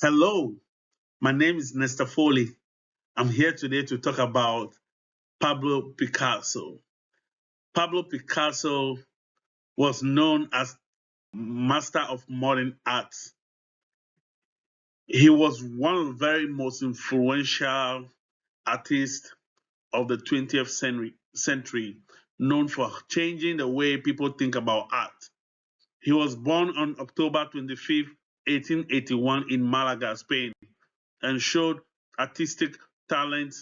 Hello, my name is Nestor Foley. I'm here today to talk about Pablo Picasso. Pablo Picasso was known as master of modern art. He was one of the very most influential artists of the 20th century, known for changing the way people think about art. He was born on October 25th, 1881 in Malaga, Spain, and showed artistic talent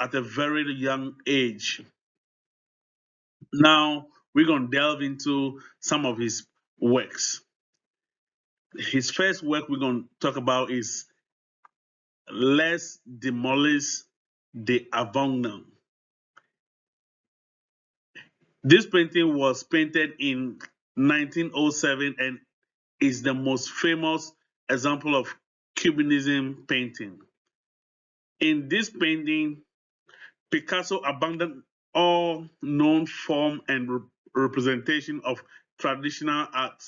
at a very young age. Now we're going to delve into some of his works. His first work we're going to talk about is Les Demolishes de Avignon. This painting was painted in 1907 and is the most famous example of Cubanism painting. In this painting, Picasso abandoned all known form and representation of traditional art.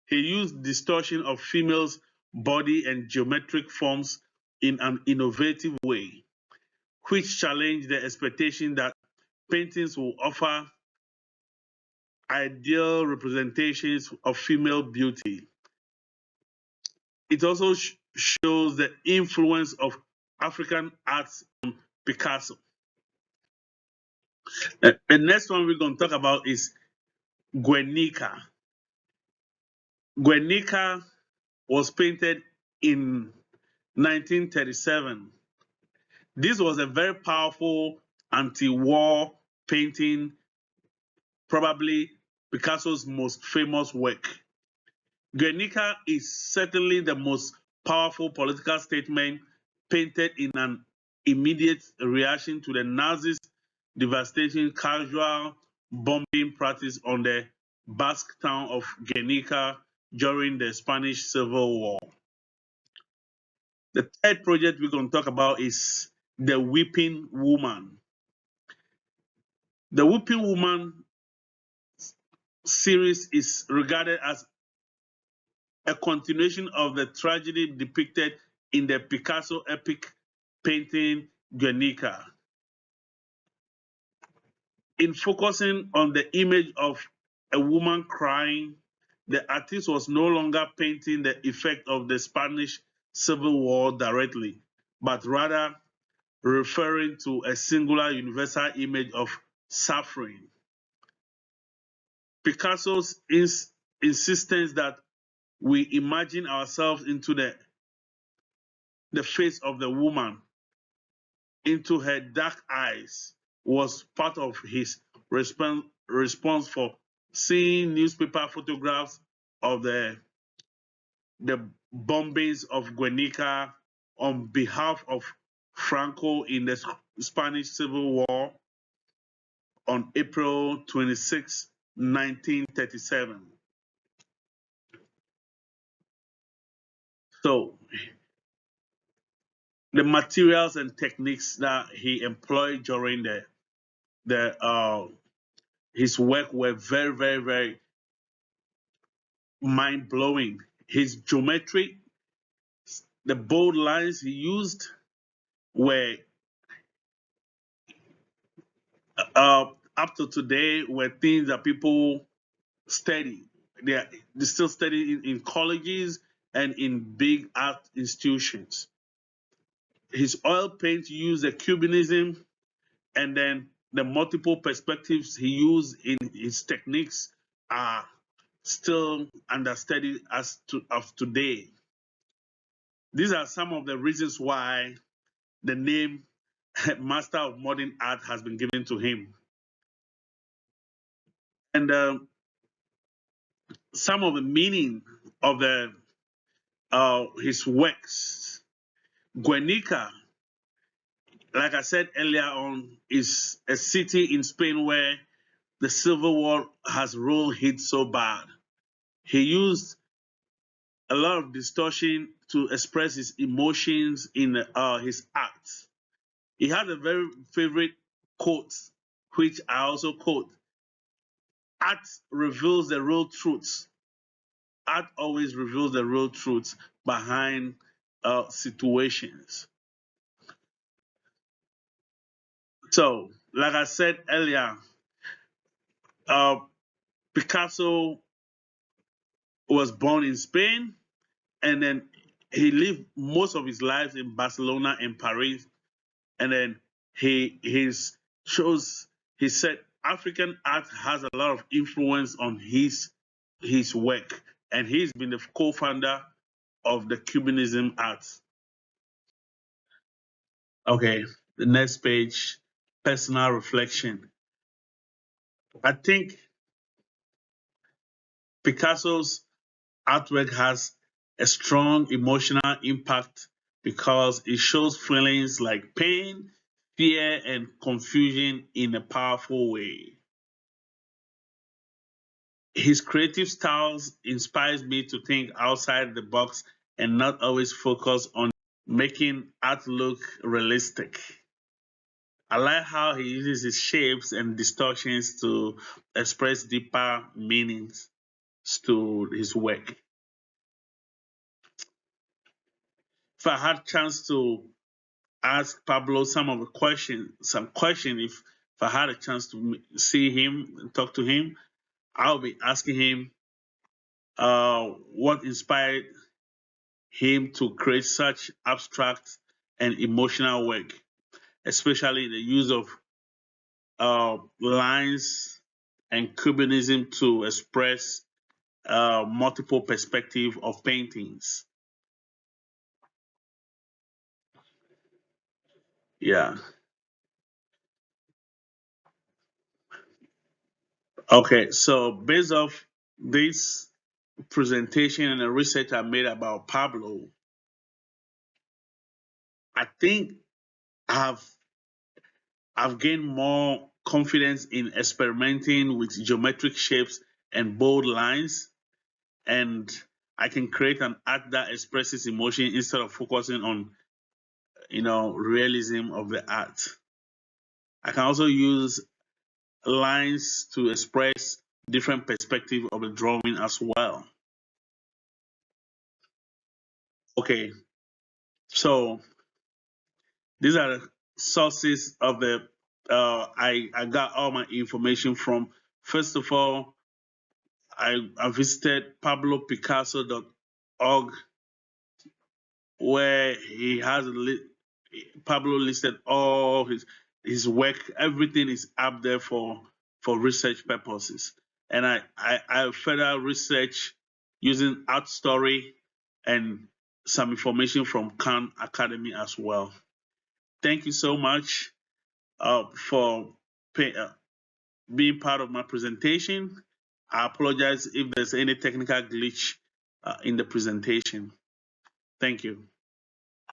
He used distortion of females' body and geometric forms in an innovative way, which challenged the expectation that paintings will offer ideal representations of female beauty. It also shows the influence of African arts on Picasso. The next one we're going to talk about is Guernica. Guernica was painted in 1937. This was a very powerful anti-war painting, probably Picasso's most famous work. Guernica is certainly the most powerful political statement painted in an immediate reaction to the Nazis' devastating casual bombing practice on the Basque town of Guernica during the Spanish Civil War. The third project we're going to talk about is The Weeping Woman. The Weeping Woman series is regarded as a continuation of the tragedy depicted in the Picasso epic painting Guernica. In focusing on the image of a woman crying, the artist was no longer painting the effect of the Spanish Civil War directly, but rather referring to a singular universal image of suffering. Picasso's insistence that we imagine ourselves into the face of the woman, into her dark eyes, was part of his response for seeing newspaper photographs of the bombings of Guernica on behalf of Franco in the Spanish Civil War on April 26, 1937. So the materials and techniques that he employed during the his work were very, very, very mind blowing. His geometry, the bold lines he used were up to today were things that people study. They still study in colleges and in big art institutions. His oil paint used the cubanism, and then the multiple perspectives he used in his techniques are still under study of today. These are some of the reasons why the name Master of Modern Art has been given to him. And some of the meaning of the his works. Guernica, like I said earlier on, is a city in Spain where the Civil War has really hit so bad. He used a lot of distortion to express his emotions in his art. He had a very favorite quote, which I also quote: "Art reveals the real truth. Art always reveals the real truth behind situations. So, like I said earlier, uh, Picasso was born in Spain, and then he lived most of his life in Barcelona and Paris. And then his shows he said African art has a lot of influence on his work, and he's been the co-founder of the Cubanism art. Okay, the next page, personal reflection. I think Picasso's artwork has a strong emotional impact because it shows feelings like pain, fear, and confusion in a powerful way. His creative styles inspires me to think outside the box and not always focus on making art look realistic. I like how he uses his shapes and distortions to express deeper meanings to his work. If I had chance to ask Pablo some question, if I had a chance to see him and talk to him, I'll be asking him what inspired him to create such abstract and emotional work, especially the use of lines and cubism to express multiple perspective of paintings. Yeah. Okay. So based off this presentation and the research I made about Pablo, I think I've I've gained more confidence in experimenting with geometric shapes and bold lines, and I can create an art that expresses emotion instead of focusing on realism of the art. I can also use lines to express different perspective of the drawing as well. Okay, so these are the sources of the I got all my information from. First of all, I visited pablopicasso.org where Pablo listed all his work. Everything is up there for research purposes. And I further research using Art Story and some information from Khan Academy as well. Thank you so much for being part of my presentation. I apologize if there's any technical glitch in the presentation. Thank you.